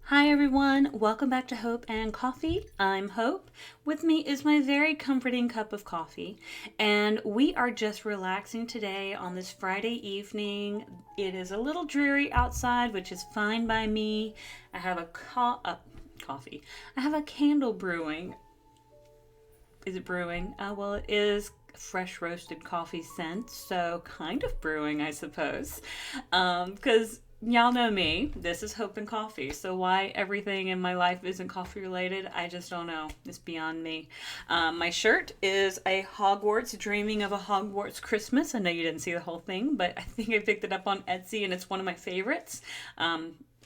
Hi everyone, welcome back to Hope and Coffee. I'm Hope. With me is my very comforting cup of coffee, and we are just relaxing today on this Friday evening. It is a little dreary outside, which is fine by me. I have a coffee. I have a candle brewing. Is it brewing? Well, it is fresh roasted coffee scent, so kind of brewing, I suppose. Because y'all know me, this is Hope and Coffee. So why everything in my life isn't coffee related, I just don't know. It's beyond me. My shirt is a Hogwarts, Dreaming of a Hogwarts Christmas. I know you didn't see the whole thing, but I think I picked it up on Etsy and it's one of my favorites.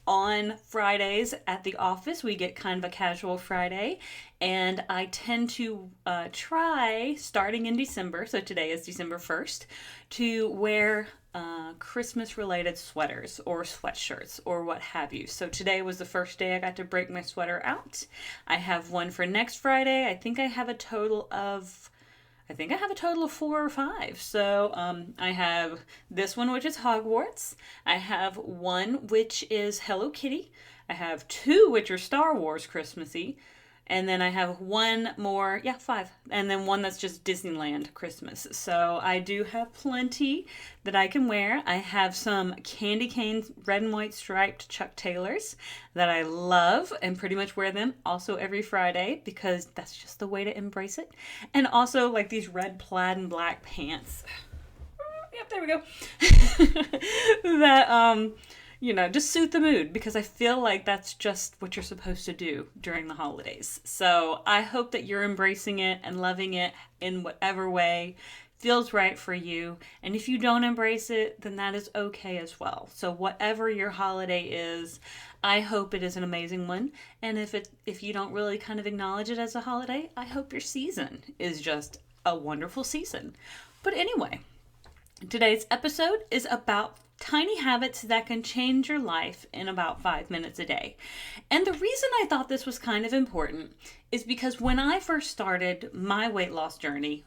On Fridays at the office, we get kind of a casual Friday, and I tend to try, starting in December, so today is December 1st, to wear Christmas related sweaters or sweatshirts or what have you. So today was the first day I got to break my sweater out. I have one for next Friday. I have a total of 4 or 5. So I have this one, which is Hogwarts. I have one, which is Hello Kitty. I have two, which are Star Wars Christmassy. And then I have one more, 5. And then one that's just Disneyland Christmas. So I do have plenty that I can wear. I have some candy cane red and white striped Chuck Taylors that I love and pretty much wear them also every Friday because that's just the way to embrace it. And also like these red plaid and black pants. Yep, there we go. that just suit the mood because I feel like that's just what you're supposed to do during the holidays. So I hope that you're embracing it and loving it in whatever way feels right for you. And if you don't embrace it, then that is okay as well. So whatever your holiday is, I hope it is an amazing one. And if you don't really kind of acknowledge it as a holiday, I hope your season is just a wonderful season. But anyway, today's episode is about tiny habits that can change your life in about 5 minutes a day. And the reason I thought this was kind of important is because when I first started my weight loss journey,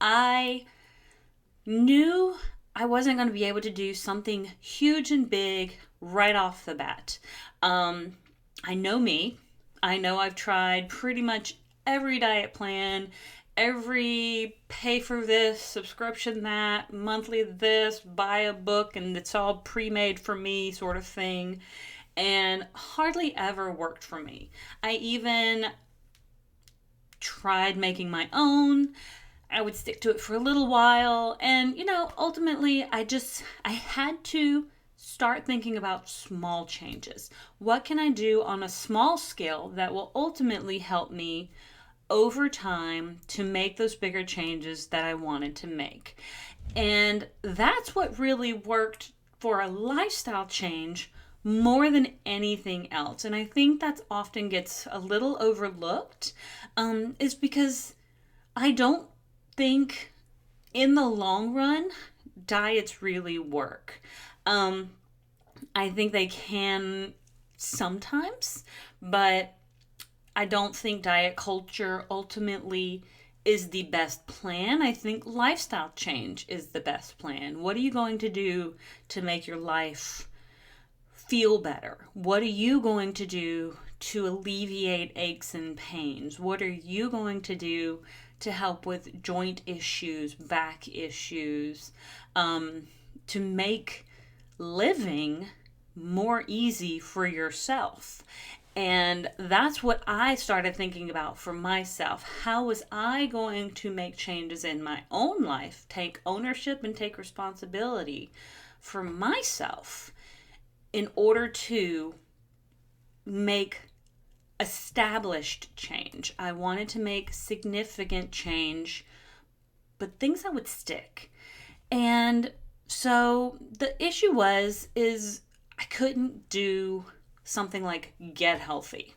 I knew I wasn't going to be able to do something huge and big right off the bat. I know me. I know I've tried pretty much every diet plan, every pay for this, subscription that, monthly this, buy a book, and it's all pre-made for me sort of thing, and hardly ever worked for me. I even tried making my own. I would stick to it for a little while, and ultimately I had to start thinking about small changes. What can I do on a small scale that will ultimately help me over time to make those bigger changes that I wanted to make? And that's what really worked for a lifestyle change more than anything else. And I think that often gets a little overlooked, is because I don't think in the long run diets really work. I think they can sometimes, but I don't think diet culture ultimately is the best plan. I think lifestyle change is the best plan. What are you going to do to make your life feel better? What are you going to do to alleviate aches and pains? What are you going to do to help with joint issues, back issues, to make living more easy for yourself? And that's what I started thinking about for myself. How was I going to make changes in my own life, take ownership and take responsibility for myself in order to make established change? I wanted to make significant change, but things that would stick. And so the issue is I couldn't do something like get healthy.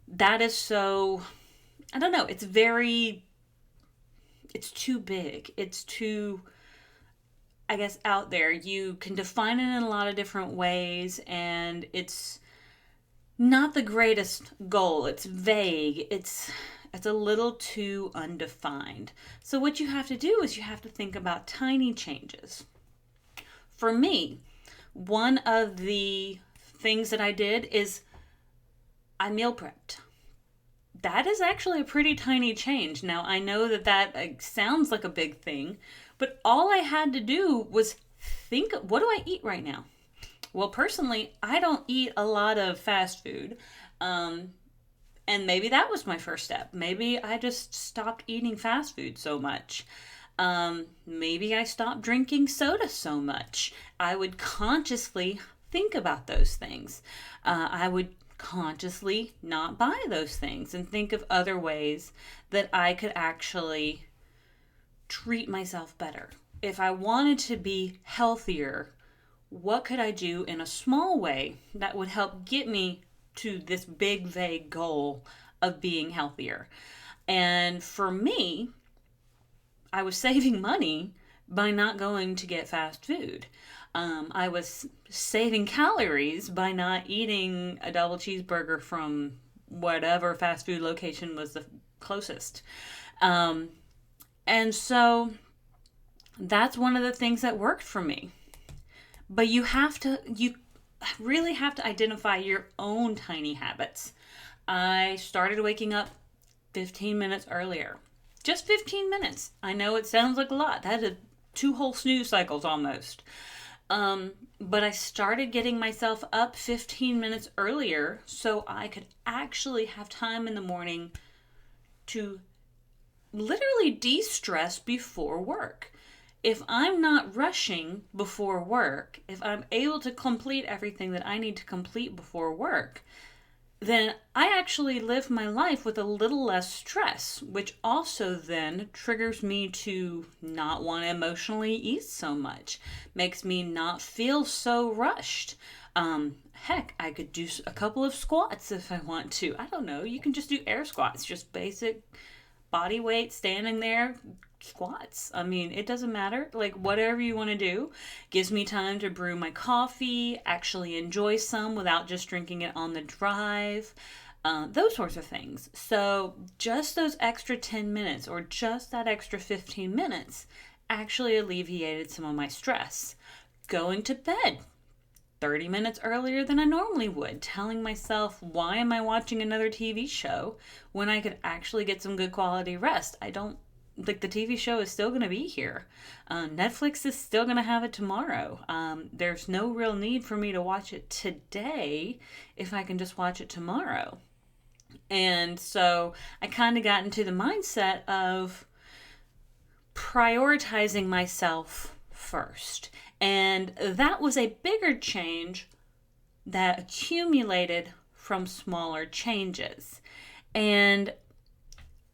That is so, I don't know, it's too big. It's too, I guess, out there. You can define it in a lot of different ways, and it's not the greatest goal. It's vague. It's a little too undefined. So what you have to do is you have to think about tiny changes. For me, one of the things that I did is I meal prepped. That is actually a pretty tiny change. Now, I know that sounds like a big thing, but all I had to do was think, what do I eat right now? Well, personally, I don't eat a lot of fast food. Um, and maybe that was my first step. Maybe I just stopped eating fast food so much. Maybe I stopped drinking soda so much. I would consciously think about those things. I would consciously not buy those things and think of other ways that I could actually treat myself better. If I wanted to be healthier, what could I do in a small way that would help get me to this big, vague goal of being healthier? And for me, I was saving money by not going to get fast food. I was saving calories by not eating a double cheeseburger from whatever fast food location was the closest. And so that's one of the things that worked for me. But you really have to identify your own tiny habits. I started waking up 15 minutes earlier. Just 15 minutes. I know it sounds like a lot. That is 2 whole snooze cycles almost. But I started getting myself up 15 minutes earlier so I could actually have time in the morning to literally de-stress before work. If I'm not rushing before work, if I'm able to complete everything that I need to complete before work, then I actually live my life with a little less stress, which also then triggers me to not want to emotionally eat so much, makes me not feel so rushed. Heck, I could do a couple of squats if I want to. I don't know. You can just do air squats, just basic body weight, standing there, squats. I mean, it doesn't matter. Like, whatever you want to do. Gives me time to brew my coffee, actually enjoy some without just drinking it on the drive. Those sorts of things. So just those extra 10 minutes or just that extra 15 minutes actually alleviated some of my stress. Going to bed 30 minutes earlier than I normally would, telling myself, why am I watching another TV show when I could actually get some good quality rest? I don't, like, the TV show is still going to be here. Netflix is still going to have it tomorrow. There's no real need for me to watch it today if I can just watch it tomorrow. And so I kind of got into the mindset of prioritizing myself first. And that was a bigger change that accumulated from smaller changes. And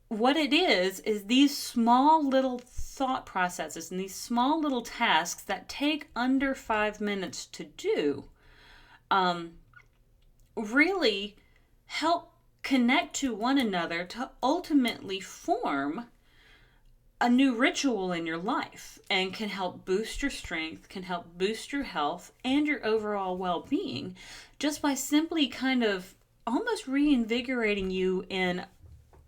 what it is these small little thought processes and these small little tasks that take under 5 minutes to do really help connect to one another to ultimately form a new ritual in your life and can help boost your strength, can help boost your health and your overall well-being just by simply kind of almost reinvigorating you in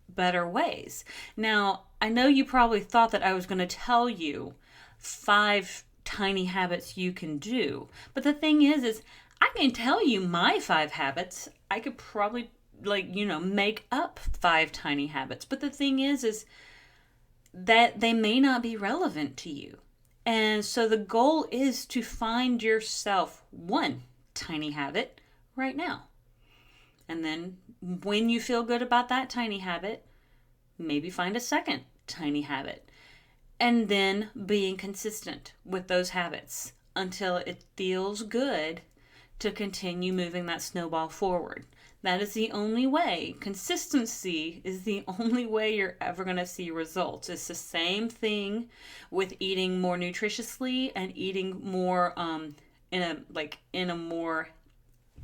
better ways. Now, I know you probably thought that I was going to tell you 5 tiny habits you can do, but the thing is I can tell you my 5 habits. I could probably make up 5 tiny habits, but the thing is that they may not be relevant to you. And so the goal is to find yourself one tiny habit right now. And then when you feel good about that tiny habit, maybe find a second tiny habit. And then being consistent with those habits until it feels good to continue moving that snowball forward. That is the only way. Consistency is the only way you're ever going to see results. It's the same thing with eating more nutritiously and eating more in a more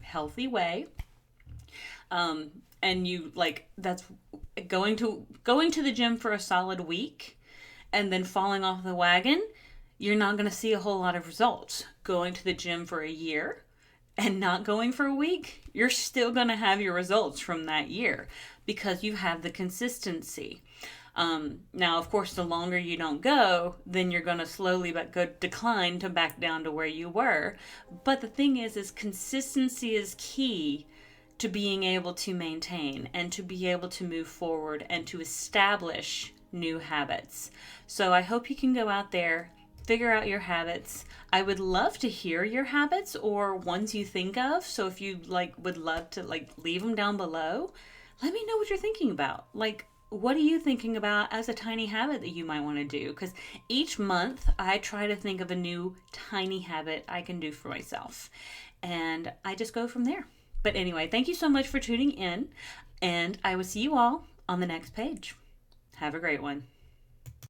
healthy way. And you that's going to the gym for a solid week and then falling off the wagon. You're not going to see a whole lot of results. Going to the gym for a year and not going for a week, you're still going to have your results from that year because you have the consistency. Now, of course, the longer you don't go, then you're going to slowly but decline to back down to where you were. But the thing is consistency is key to being able to maintain and to be able to move forward and to establish new habits. So I hope you can go out there, figure out your habits. I would love to hear your habits or ones you think of. So if you would love to leave them down below, let me know what you're thinking about. What are you thinking about as a tiny habit that you might want to do? Because each month I try to think of a new tiny habit I can do for myself. And I just go from there. But anyway, thank you so much for tuning in. And I will see you all on the next page. Have a great one.